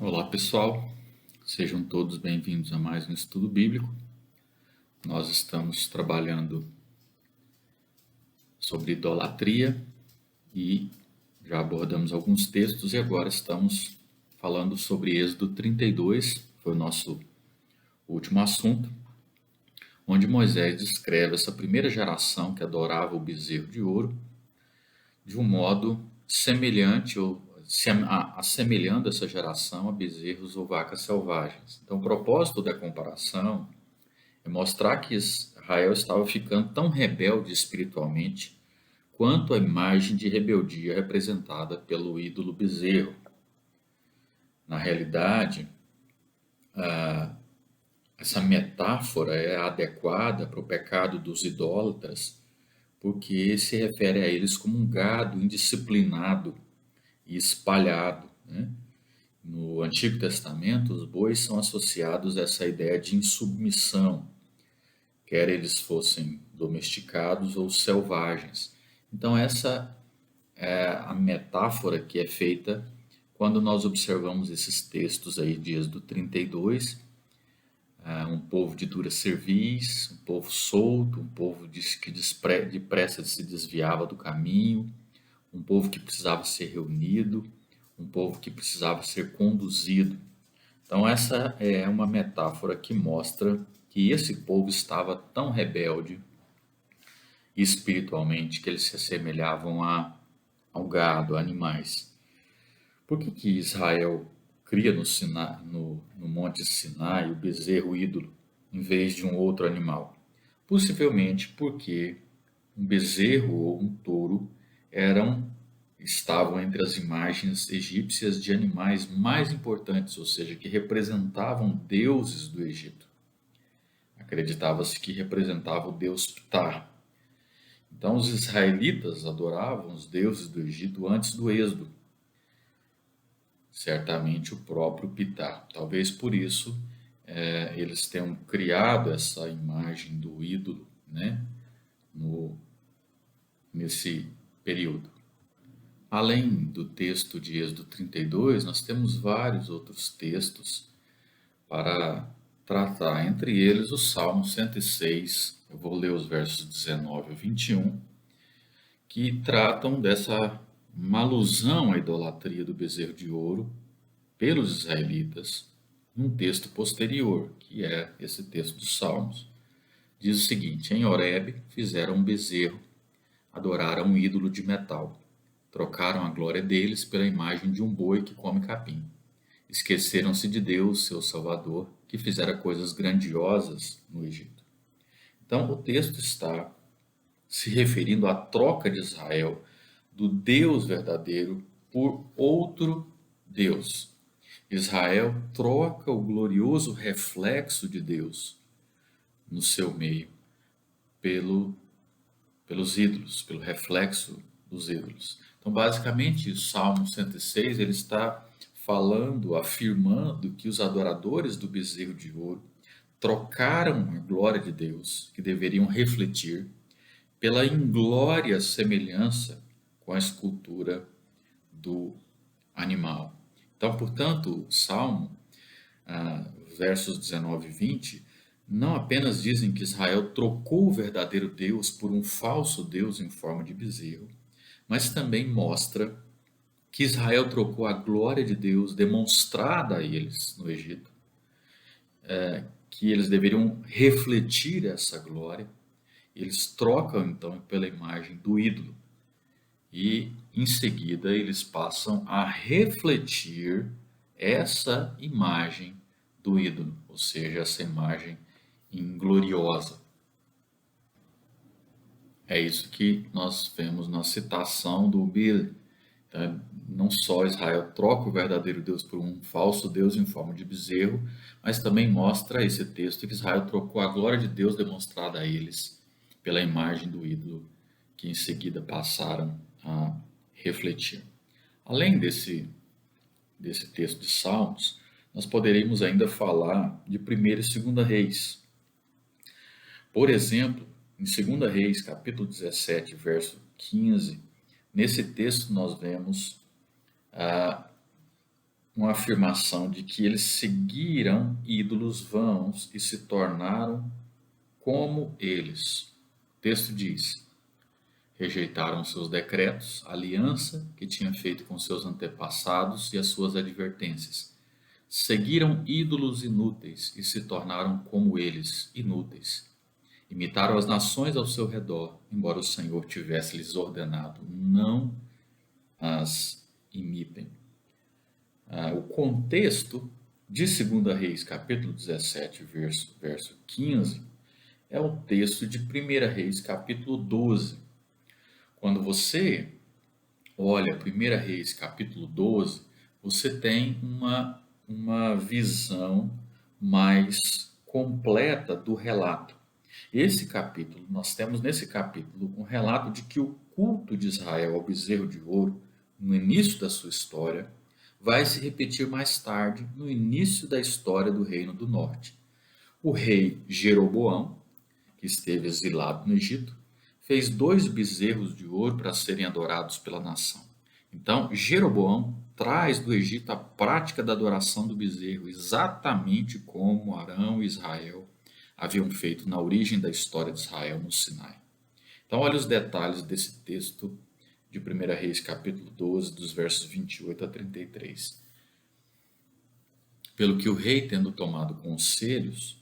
Olá pessoal, sejam todos bem-vindos a mais um estudo bíblico. Nós estamos trabalhando sobre idolatria e já abordamos alguns textos e agora estamos falando sobre Êxodo 32, foi o nosso último assunto, onde Moisés descreve essa primeira geração que adorava o bezerro de ouro de um modo semelhante ou assemelhando essa geração a bezerros ou vacas selvagens. Então, o propósito da comparação é mostrar que Israel estava ficando tão rebelde espiritualmente quanto a imagem de rebeldia representada pelo ídolo bezerro. Na realidade, essa metáfora é adequada para o pecado dos idólatras, porque se refere a eles como um gado indisciplinado e espalhado, né? No Antigo Testamento, os bois são associados a essa ideia de insubmissão, quer eles fossem domesticados ou selvagens. Então, essa é a metáfora que é feita quando nós observamos esses textos aí de Êxodo 32, um povo de dura cerviz, um povo solto, um povo que depressa se desviava do caminho, um povo que precisava ser reunido, um povo que precisava ser conduzido. Então, essa é uma metáfora que mostra que esse povo estava tão rebelde espiritualmente que eles se assemelhavam ao gado, a animais. Por que Israel cria no Monte Sinai o bezerro ídolo em vez de um outro animal? Possivelmente porque um bezerro ou um touro estavam entre as imagens egípcias de animais mais importantes, ou seja, que representavam deuses do Egito. Acreditava-se que representava o deus Ptah. Então, os israelitas adoravam os deuses do Egito antes do Êxodo, certamente o próprio Ptah. Talvez por isso eles tenham criado essa imagem do ídolo, né, nesse período. Além do texto de Êxodo 32, nós temos vários outros textos para tratar, entre eles o Salmo 106, eu vou ler os versos 19 a 21, que tratam dessa uma alusão à idolatria do bezerro de ouro pelos israelitas num texto posterior, que é esse texto dos Salmos. Diz o seguinte: em Horebe fizeram um bezerro, adoraram um ídolo de metal, trocaram a glória deles pela imagem de um boi que come capim. Esqueceram-se de Deus, seu Salvador, que fizera coisas grandiosas no Egito. Então, o texto está se referindo à troca de Israel do Deus verdadeiro por outro Deus. Israel troca o glorioso reflexo de Deus no seu meio pelos ídolos, pelo reflexo dos ídolos. Então, basicamente, o Salmo 106 ele está falando, afirmando que os adoradores do bezerro de ouro trocaram a glória de Deus, que deveriam refletir, pela inglória semelhança com a escultura do animal. Então, portanto, o Salmo, versos 19 e 20, não apenas dizem que Israel trocou o verdadeiro Deus por um falso Deus em forma de bezerro, mas também mostra que Israel trocou a glória de Deus demonstrada a eles no Egito, que eles deveriam refletir essa glória, eles trocam então pela imagem do ídolo e em seguida eles passam a refletir essa imagem do ídolo, ou seja, essa imagem ingloriosa. É isso que nós vemos na citação do Bill. Então, não só Israel troca o verdadeiro Deus por um falso Deus em forma de bezerro, mas também mostra esse texto que Israel trocou a glória de Deus demonstrada a eles pela imagem do ídolo, que em seguida passaram a refletir. Além desse texto de Salmos, nós poderíamos ainda falar de 1ª e 2ª Reis. Por exemplo, em 2ª Reis, capítulo 17, verso 15, nesse texto nós vemos uma afirmação de que eles seguiram ídolos vãos e se tornaram como eles. O texto diz: rejeitaram seus decretos, a aliança que tinha feito com seus antepassados e as suas advertências. Seguiram ídolos inúteis e se tornaram como eles, inúteis. Imitaram as nações ao seu redor, embora o Senhor tivesse lhes ordenado: não as imitem. O contexto de 2 Reis, capítulo 17, verso 15, é o texto de 1 Reis, capítulo 12. Quando você olha 1 Reis, capítulo 12, você tem uma visão mais completa do relato. Esse capítulo, nós temos nesse capítulo um relato de que o culto de Israel ao bezerro de ouro, no início da sua história, vai se repetir mais tarde, no início da história do Reino do Norte. O rei Jeroboão, que esteve exilado no Egito, fez 2 bezerros de ouro para serem adorados pela nação. Então, Jeroboão traz do Egito a prática da adoração do bezerro, exatamente como Arão e Israel haviam feito na origem da história de Israel no Sinai. Então, olha os detalhes desse texto de 1 Reis, capítulo 12, dos versos 28 a 33. Pelo que o rei, tendo tomado conselhos,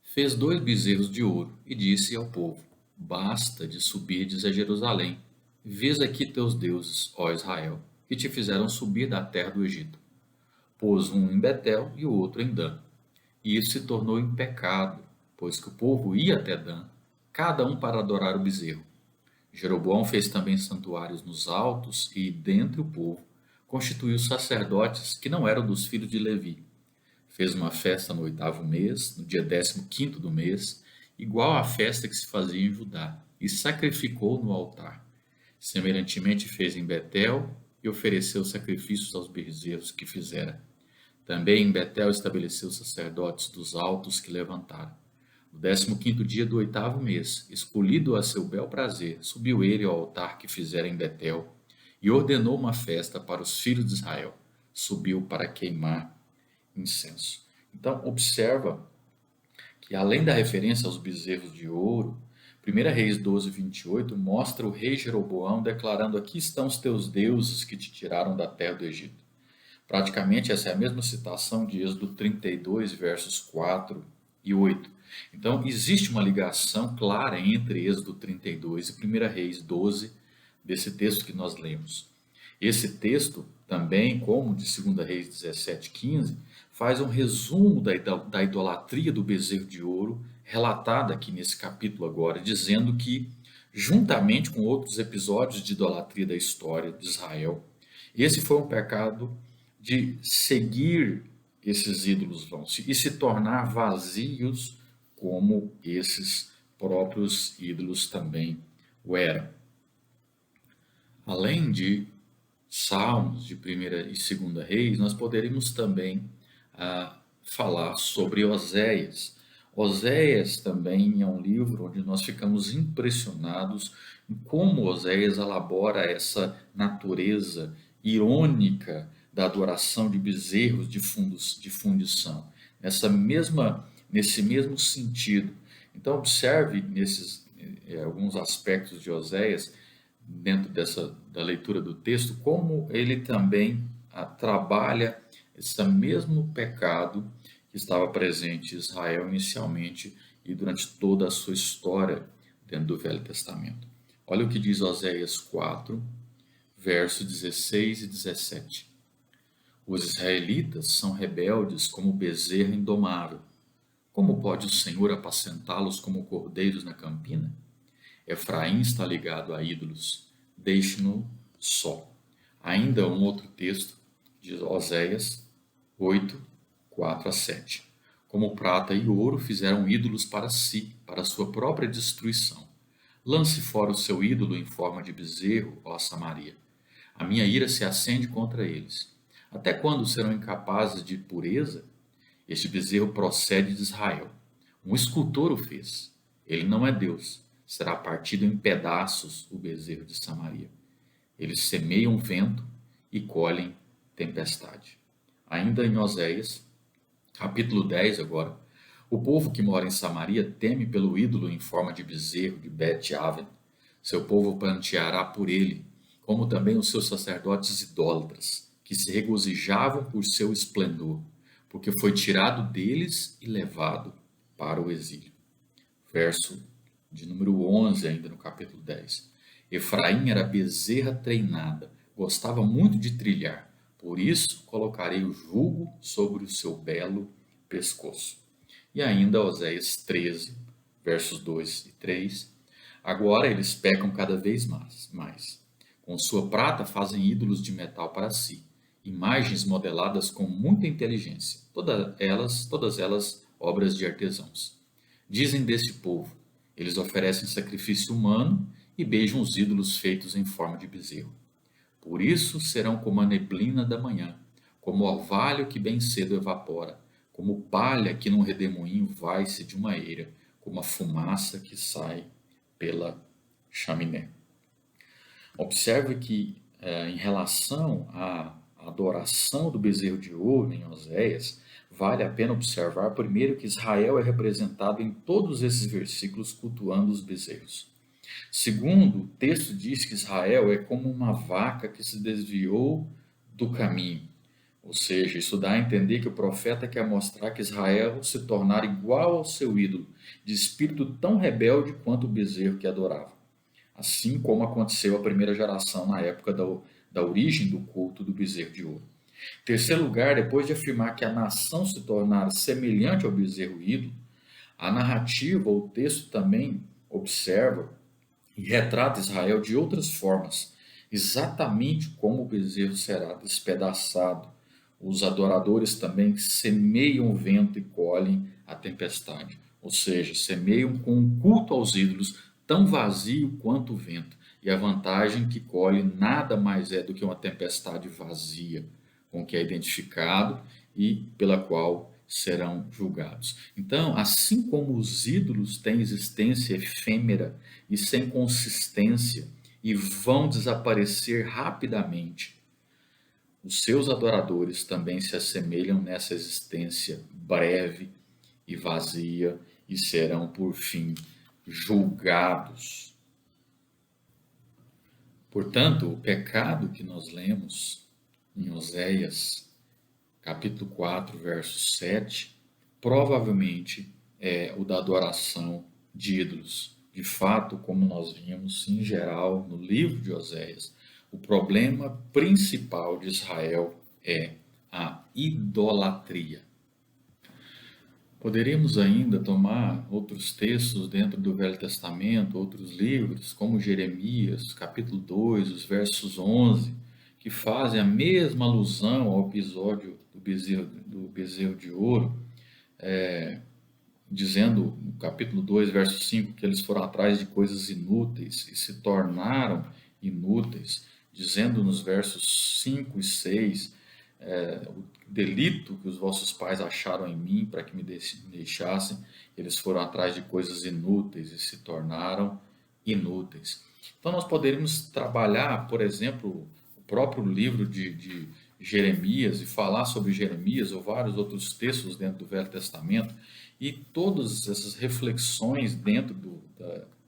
fez 2 bezerros de ouro e disse ao povo: basta de subirdes a Jerusalém, vês aqui teus deuses, ó Israel, que te fizeram subir da terra do Egito. Pôs um em Betel e o outro em Dan. E isso se tornou em pecado, pois que o povo ia até Dan, cada um para adorar o bezerro. Jeroboão fez também santuários nos altos e, dentre o povo, constituiu sacerdotes que não eram dos filhos de Levi. Fez uma festa no 8º mês, no dia 15º do mês, igual à festa que se fazia em Judá, e sacrificou no altar. Semelhantemente fez em Betel e ofereceu sacrifícios aos bezerros que fizera. Também em Betel estabeleceu sacerdotes dos altos que levantaram. No 15º dia do 8º mês, escolhido a seu bel prazer, subiu ele ao altar que fizera em Betel e ordenou uma festa para os filhos de Israel. Subiu para queimar incenso. Então, observa que além da referência aos bezerros de ouro, 1 Reis 12, 28 mostra o rei Jeroboão declarando: aqui estão os teus deuses que te tiraram da terra do Egito. Praticamente essa é a mesma citação de Êxodo 32, versos 4 e 8. Então, existe uma ligação clara entre Êxodo 32 e 1 Reis 12, desse texto que nós lemos. Esse texto também, como de 2 Reis 17, 15, faz um resumo da idolatria do bezerro de ouro, relatada aqui nesse capítulo agora, dizendo que, juntamente com outros episódios de idolatria da história de Israel, esse foi um pecado de seguir esses ídolos vãos e se tornar vazios como esses próprios ídolos também o eram. Além de Salmos, de 1ª e 2ª Reis, nós poderíamos também falar sobre Oséias. Oséias também é um livro onde nós ficamos impressionados em como Oséias elabora essa natureza irônica da adoração de bezerros de fundição, nesse mesmo sentido. Então, observe nesses alguns aspectos de Oséias, dentro da leitura do texto, como ele também trabalha esse mesmo pecado que estava presente em Israel inicialmente e durante toda a sua história dentro do Velho Testamento. Olha o que diz Oséias 4, versos 16 e 17. Os israelitas são rebeldes como bezerro indomável. Como pode o Senhor apacentá-los como cordeiros na campina? Efraim está ligado a ídolos, deixe-no só. Ainda um outro texto de Oséias 8, 4 a 7. Como prata e ouro fizeram ídolos para si, para sua própria destruição. Lance fora o seu ídolo em forma de bezerro, ó Samaria. A minha ira se acende contra eles. Até quando serão incapazes de pureza? Este bezerro procede de Israel. Um escultor o fez. Ele não é Deus. Será partido em pedaços o bezerro de Samaria. Eles semeiam vento e colhem tempestade. Ainda em Oséias, capítulo 10 agora, o povo que mora em Samaria teme pelo ídolo em forma de bezerro de Bet-Aven. Seu povo pranteará por ele, como também os seus sacerdotes idólatras, que se regozijavam por seu esplendor, porque foi tirado deles e levado para o exílio. Verso de número 11, ainda no capítulo 10. Efraim era bezerra treinada, gostava muito de trilhar, por isso colocarei o jugo sobre o seu belo pescoço. E ainda Oséias 13, versos 2 e 3. Agora eles pecam cada vez mais. Com sua prata fazem ídolos de metal para si, imagens modeladas com muita inteligência, todas elas obras de artesãos. Dizem desse povo, eles oferecem sacrifício humano e beijam os ídolos feitos em forma de bezerro. Por isso serão como a neblina da manhã, como o orvalho que bem cedo evapora, como palha que num redemoinho vai-se de uma eira, como a fumaça que sai pela chaminé. Observe que, em relação à adoração do bezerro de ouro em Oséias, vale a pena observar primeiro que Israel é representado em todos esses versículos cultuando os bezerros. Segundo, o texto diz que Israel é como uma vaca que se desviou do caminho. Ou seja, isso dá a entender que o profeta quer mostrar que Israel se tornara igual ao seu ídolo, de espírito tão rebelde quanto o bezerro que adorava. Assim como aconteceu à primeira geração na época da origem do culto do bezerro de ouro. Em terceiro lugar, depois de afirmar que a nação se tornara semelhante ao bezerro ídolo, a narrativa, o texto também observa e retrata Israel de outras formas, exatamente como o bezerro será despedaçado. Os adoradores também semeiam o vento e colhem a tempestade, ou seja, semeiam com um culto aos ídolos tão vazio quanto o vento. E a vantagem que colhe nada mais é do que uma tempestade vazia, com que é identificado e pela qual serão julgados. Então, assim como os ídolos têm existência efêmera e sem consistência e vão desaparecer rapidamente, os seus adoradores também se assemelham nessa existência breve e vazia e serão, por fim, julgados. Portanto, o pecado que nós lemos em Oséias, capítulo 4, verso 7, provavelmente é o da adoração de ídolos. De fato, como nós vimos em geral no livro de Oséias, o problema principal de Israel é a idolatria. Poderíamos ainda tomar outros textos dentro do Velho Testamento, outros livros, como Jeremias, capítulo 2, os versos 11, que fazem a mesma alusão ao episódio do bezerro de ouro, dizendo no capítulo 2, verso 5, que eles foram atrás de coisas inúteis e se tornaram inúteis, dizendo nos versos 5 e 6, o delito que os vossos pais acharam em mim para que me deixassem, eles foram atrás de coisas inúteis e se tornaram inúteis. Então nós poderíamos trabalhar, por exemplo, o próprio livro de Jeremias e falar sobre Jeremias ou vários outros textos dentro do Velho Testamento e todas essas reflexões dentro do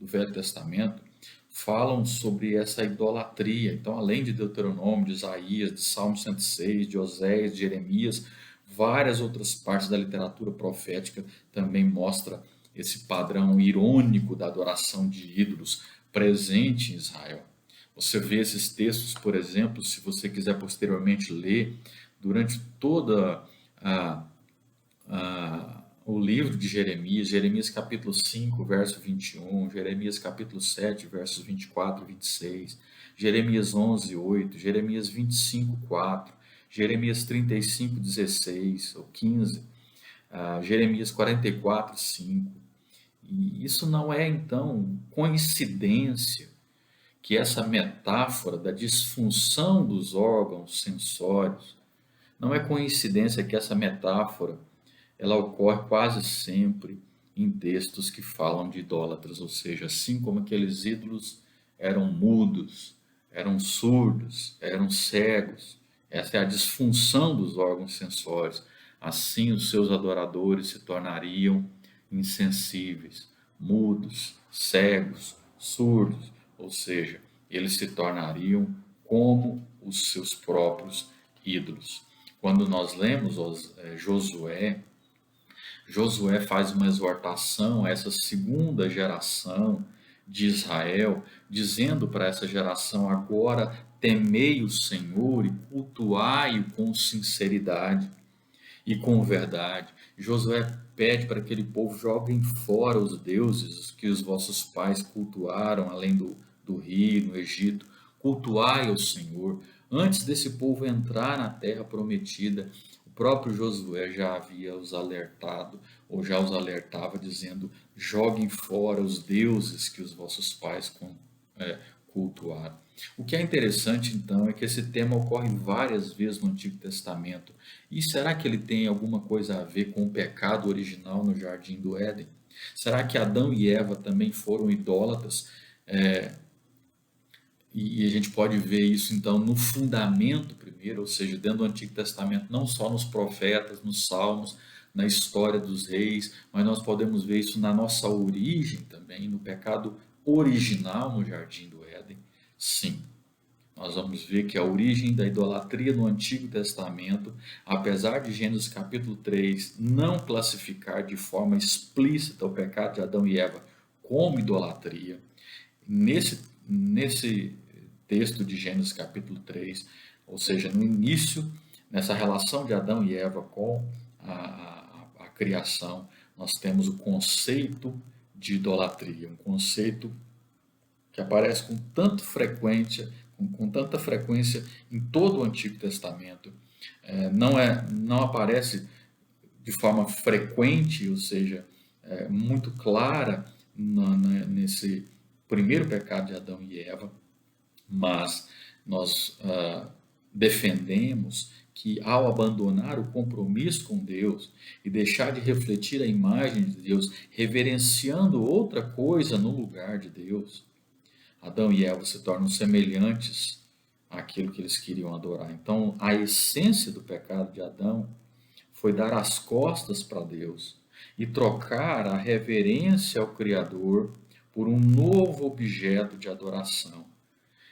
Velho Testamento falam sobre essa idolatria. Então, além de Deuteronômio, de Isaías, de Salmo 106, de Oséias, de Jeremias, várias outras partes da literatura profética também mostra esse padrão irônico da adoração de ídolos presente em Israel. Você vê esses textos, por exemplo, se você quiser posteriormente ler, durante toda o livro de Jeremias, Jeremias capítulo 5, verso 21, Jeremias capítulo 7, versos 24 e 26, Jeremias 11, 8, Jeremias 25, 4, Jeremias 35, 16 ou 15, Jeremias 44, 5. E isso não é, então, coincidência que essa metáfora da disfunção dos órgãos sensórios, não é coincidência que essa metáfora ela ocorre quase sempre em textos que falam de idólatras, ou seja, assim como aqueles ídolos eram mudos, eram surdos, eram cegos, Essa é a disfunção dos órgãos sensórios. Assim, os seus adoradores se tornariam insensíveis, mudos, cegos, surdos, ou seja, eles se tornariam como os seus próprios ídolos. Quando nós lemos Josué, Josué faz uma exortação a essa segunda geração de Israel, dizendo para essa geração: agora temei o Senhor e cultuai-o com sinceridade e com verdade. Josué pede para que aquele povo joguem fora os deuses que os vossos pais cultuaram além do rio, no Egito. Cultuai o Senhor. Antes desse povo entrar na terra prometida, o próprio Josué já havia os alertado, ou já os alertava, dizendo: joguem fora os deuses que os vossos pais cultuaram. O que é interessante, então, é que esse tema ocorre várias vezes no Antigo Testamento. E será que ele tem alguma coisa a ver com o pecado original no Jardim do Éden? Será que Adão e Eva também foram idólatras? E a gente pode ver isso, então, no fundamento primeiro, ou seja, dentro do Antigo Testamento, não só nos profetas, nos salmos, na história dos reis, mas nós podemos ver isso na nossa origem também, no pecado original no Jardim do Éden. Sim, nós vamos ver que a origem da idolatria no Antigo Testamento, apesar de Gênesis capítulo 3 não classificar de forma explícita o pecado de Adão e Eva como idolatria, nesse texto de Gênesis capítulo 3, ou seja, no início, nessa relação de Adão e Eva com a criação, nós temos o conceito de idolatria, um conceito que aparece com tanta frequência em todo o Antigo Testamento. Não aparece de forma frequente, ou seja, muito clara nesse primeiro pecado de Adão e Eva, mas nós defendemos que ao abandonar o compromisso com Deus e deixar de refletir a imagem de Deus, reverenciando outra coisa no lugar de Deus, Adão e Eva se tornam semelhantes àquilo que eles queriam adorar. Então, a essência do pecado de Adão foi dar as costas para Deus e trocar a reverência ao Criador por um novo objeto de adoração.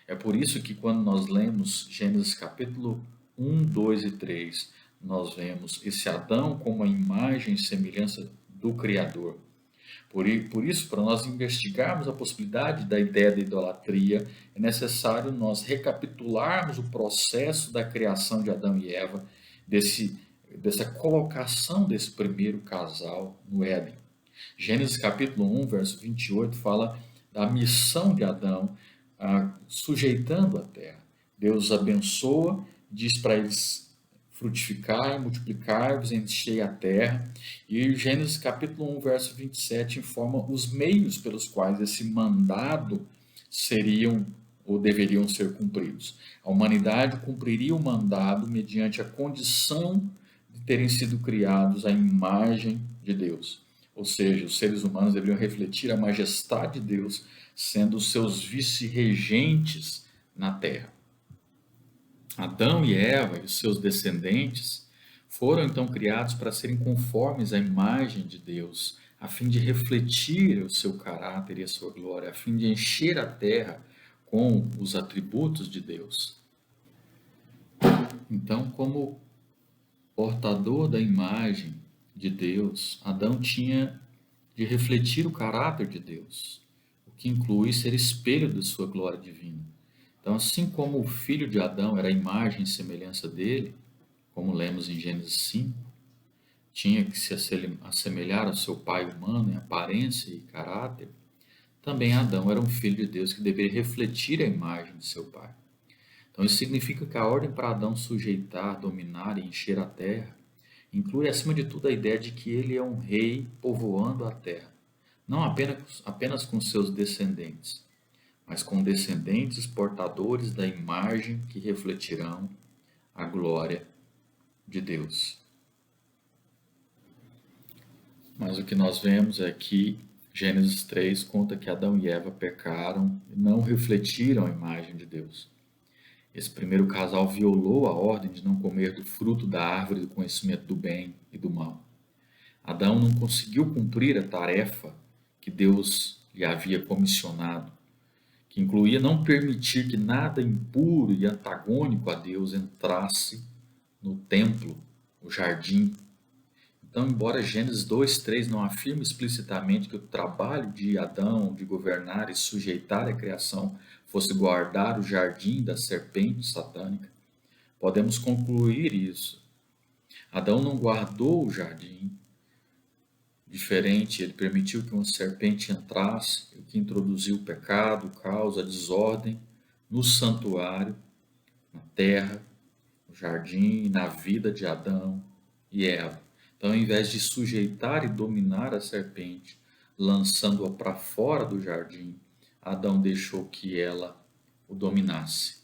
É por isso que quando nós lemos Gênesis capítulo 1, 2 e 3, nós vemos esse Adão como a imagem e semelhança do Criador. Por isso, para nós investigarmos a possibilidade da ideia da idolatria, é necessário nós recapitularmos o processo da criação de Adão e Eva, dessa colocação desse primeiro casal no Éden. Gênesis capítulo 1, verso 28, fala da missão de Adão sujeitando a terra. Deus abençoa, diz para eles frutificai, multiplicai-vos, enchei a terra. E Gênesis capítulo 1, verso 27 informa os meios pelos quais esse mandado seriam ou deveriam ser cumpridos. A humanidade cumpriria o mandado mediante a condição de terem sido criados à imagem de Deus. Ou seja, os seres humanos deveriam refletir a majestade de Deus, sendo os seus vice-regentes na terra. Adão e Eva e os seus descendentes foram então criados para serem conformes à imagem de Deus, a fim de refletir o seu caráter e a sua glória, a fim de encher a terra com os atributos de Deus. Então, como portador da imagem de Deus, Adão tinha de refletir o caráter de Deus, o que inclui ser espelho de sua glória divina. Então, assim como o filho de Adão era a imagem e semelhança dele, como lemos em Gênesis 5, tinha que se assemelhar ao seu pai humano em aparência e caráter, também Adão era um filho de Deus que deveria refletir a imagem de seu pai. Então, isso significa que a ordem para Adão sujeitar, dominar e encher a terra inclui, acima de tudo, a ideia de que ele é um rei povoando a terra, não apenas com seus descendentes, mas com descendentes portadores da imagem que refletirão a glória de Deus. Mas o que nós vemos é que Gênesis 3 conta que Adão e Eva pecaram e não refletiram a imagem de Deus. Esse primeiro casal violou a ordem de não comer do fruto da árvore do conhecimento do bem e do mal. Adão não conseguiu cumprir a tarefa que Deus lhe havia comissionado, que incluía não permitir que nada impuro e antagônico a Deus entrasse no templo, o jardim. Então, embora Gênesis 2:3 não afirme explicitamente que o trabalho de Adão de governar e sujeitar a criação fosse guardar o jardim da serpente satânica, podemos concluir isso. Adão não guardou o jardim. Diferente, ele permitiu que uma serpente entrasse, o que introduziu o pecado, o caos, a desordem no santuário, na terra, no jardim, na vida de Adão e Eva. Então, ao invés de sujeitar e dominar a serpente, lançando-a para fora do jardim, Adão deixou que ela o dominasse.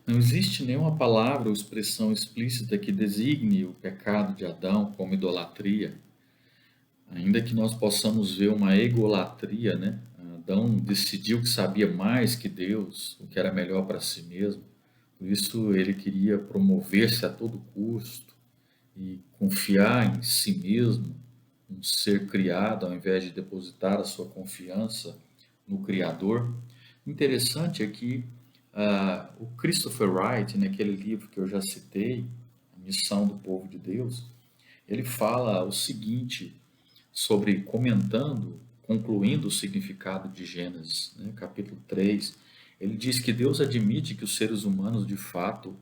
Não existe nenhuma palavra ou expressão explícita que designe o pecado de Adão como idolatria, ainda que nós possamos ver uma egolatria, né? Adão decidiu que sabia mais que Deus, o que era melhor para si mesmo, por isso ele queria promover-se a todo custo e confiar em si mesmo, um ser criado, ao invés de depositar a sua confiança no Criador. Interessante é que o Christopher Wright, naquele livro que eu já citei, A Missão do Povo de Deus, ele fala o seguinte sobre comentando, concluindo o significado de Gênesis, né, capítulo 3, ele diz que Deus admite que os seres humanos de fato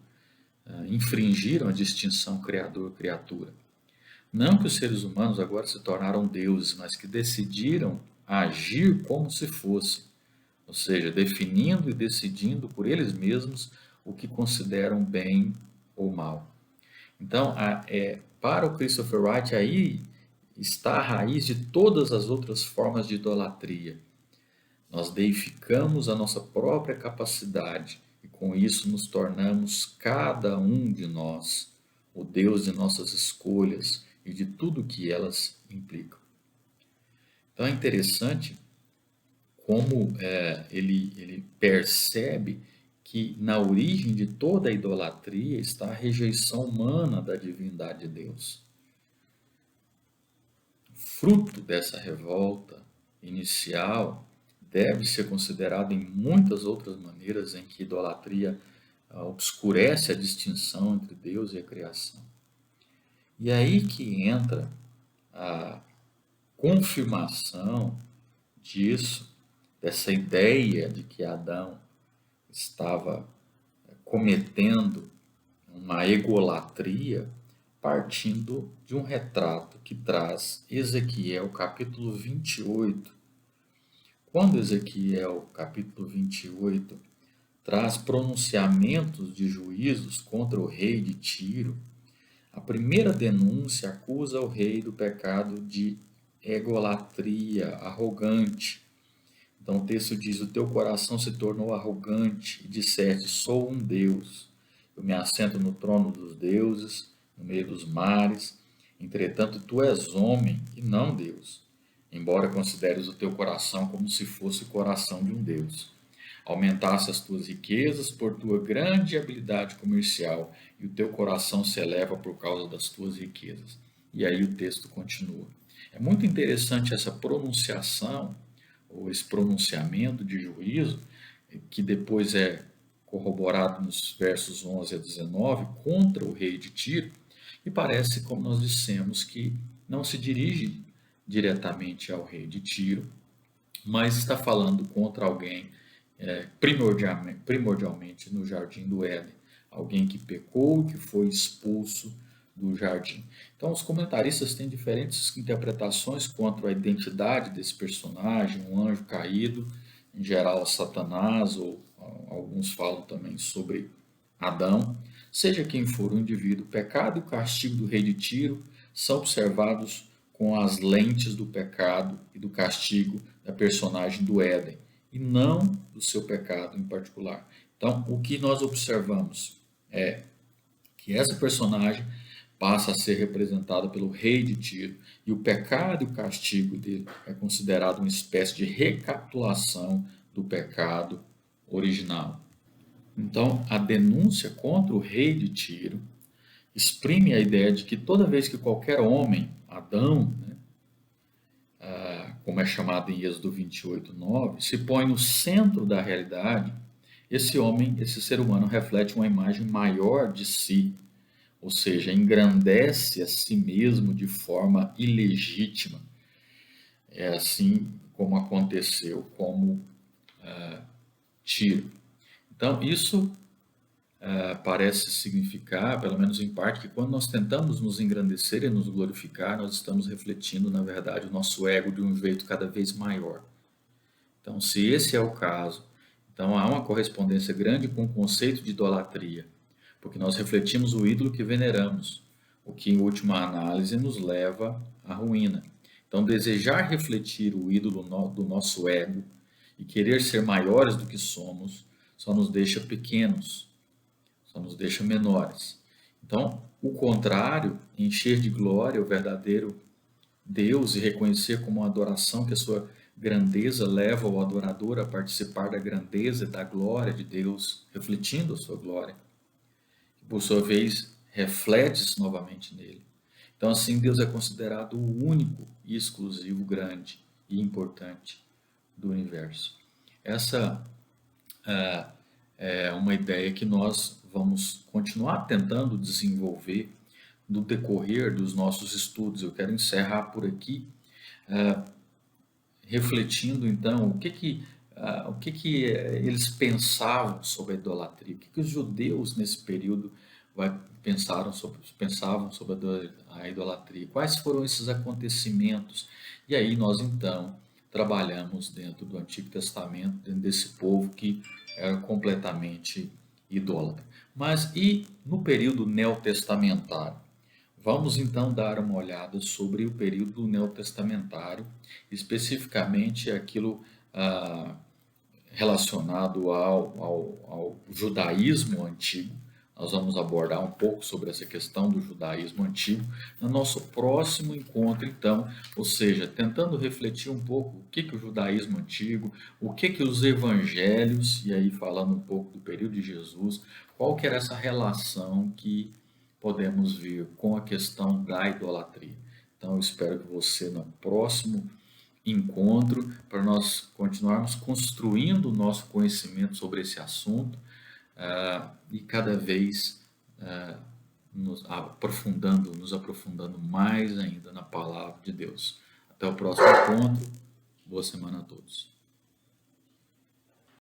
infringiram a distinção criador-criatura. Não que os seres humanos agora se tornaram deuses, mas que decidiram agir como se fossem, ou seja, definindo e decidindo por eles mesmos o que consideram bem ou mal. Então, para o Christopher Wright, aí está a raiz de todas as outras formas de idolatria. Nós deificamos a nossa própria capacidade e com isso nos tornamos cada um de nós o Deus de nossas escolhas e de tudo que elas implicam. Então é interessante como ele percebe que na origem de toda a idolatria está a rejeição humana da divindade de Deus. Fruto dessa revolta inicial deve ser considerado em muitas outras maneiras em que a idolatria obscurece a distinção entre Deus e a criação. E aí que entra a confirmação disso, dessa ideia de que Adão estava cometendo uma egolatria, partindo de um retrato que traz Ezequiel capítulo 28. Quando Ezequiel capítulo 28 traz pronunciamentos de juízos contra o rei de Tiro, a primeira denúncia acusa o rei do pecado de egolatria, arrogante. Então o texto diz: o teu coração se tornou arrogante e disseste: sou um Deus. Eu me assento no trono dos deuses, no meio dos mares. Entretanto, tu és homem e não Deus, embora consideres o teu coração como se fosse o coração de um Deus. Aumentasse as tuas riquezas por tua grande habilidade comercial, e o teu coração se eleva por causa das tuas riquezas. E aí o texto continua. É muito interessante essa pronunciação, ou esse pronunciamento de juízo, que depois é corroborado nos versos 11 a 19, contra o rei de Tiro, e parece, como nós dissemos, que não se dirige diretamente ao rei de Tiro, mas está falando contra alguém primordialmente no jardim do Éden, alguém que pecou, que foi expulso do jardim. Então, os comentaristas têm diferentes interpretações quanto à identidade desse personagem, um anjo caído, em geral Satanás, ou alguns falam também sobre Adão. Seja quem for o indivíduo, o pecado e o castigo do rei de Tiro são observados com as lentes do pecado e do castigo da personagem do Éden, e não do seu pecado em particular. Então, o que nós observamos é que essa personagem passa a ser representada pelo rei de Tiro, e o pecado e o castigo dele é considerado uma espécie de recapitulação do pecado original. Então, a denúncia contra o rei de Tiro exprime a ideia de que toda vez que qualquer homem, Adão, né, como é chamado em Êxodo 28:9, se põe no centro da realidade, esse homem, esse ser humano, reflete uma imagem maior de si, ou seja, engrandece a si mesmo de forma ilegítima. É assim como aconteceu como Tiro. Então, isso parece significar, pelo menos em parte, que quando nós tentamos nos engrandecer e nos glorificar, nós estamos refletindo, na verdade, o nosso ego de um jeito cada vez maior. Então, se esse é o caso, então há uma correspondência grande com o conceito de idolatria, porque nós refletimos o ídolo que veneramos, o que, em última análise, nos leva à ruína. Então, desejar refletir o ídolo do nosso ego e querer ser maiores do que somos só nos deixa pequenos, só nos deixa menores. Então, o contrário, encher de glória o verdadeiro Deus e reconhecer como uma adoração que a sua grandeza leva o adorador a participar da grandeza e da glória de Deus, refletindo a sua glória, que por sua vez reflete-se novamente nele. Então, assim, Deus é considerado o único e exclusivo, grande e importante do universo. Essa é uma ideia que nós vamos continuar tentando desenvolver no decorrer dos nossos estudos. Eu quero encerrar por aqui, refletindo então o que eles pensavam sobre a idolatria, o que os judeus nesse período pensavam sobre a idolatria, quais foram esses acontecimentos. E aí nós então trabalhamos dentro do Antigo Testamento, dentro desse povo que era completamente idólatra. Mas e no período neotestamentário? Vamos então dar uma olhada sobre o período neotestamentário, especificamente aquilo relacionado ao judaísmo antigo. Nós vamos abordar um pouco sobre essa questão do judaísmo antigo no nosso próximo encontro, então, ou seja, tentando refletir um pouco o que o judaísmo antigo, o que os evangelhos, e aí falando um pouco do período de Jesus, qual que era essa relação que podemos ver com a questão da idolatria. Então, eu espero que você, no próximo encontro, para nós continuarmos construindo o nosso conhecimento sobre esse assunto e cada vez nos aprofundando mais ainda na palavra de Deus. Até o próximo encontro. Boa semana a todos.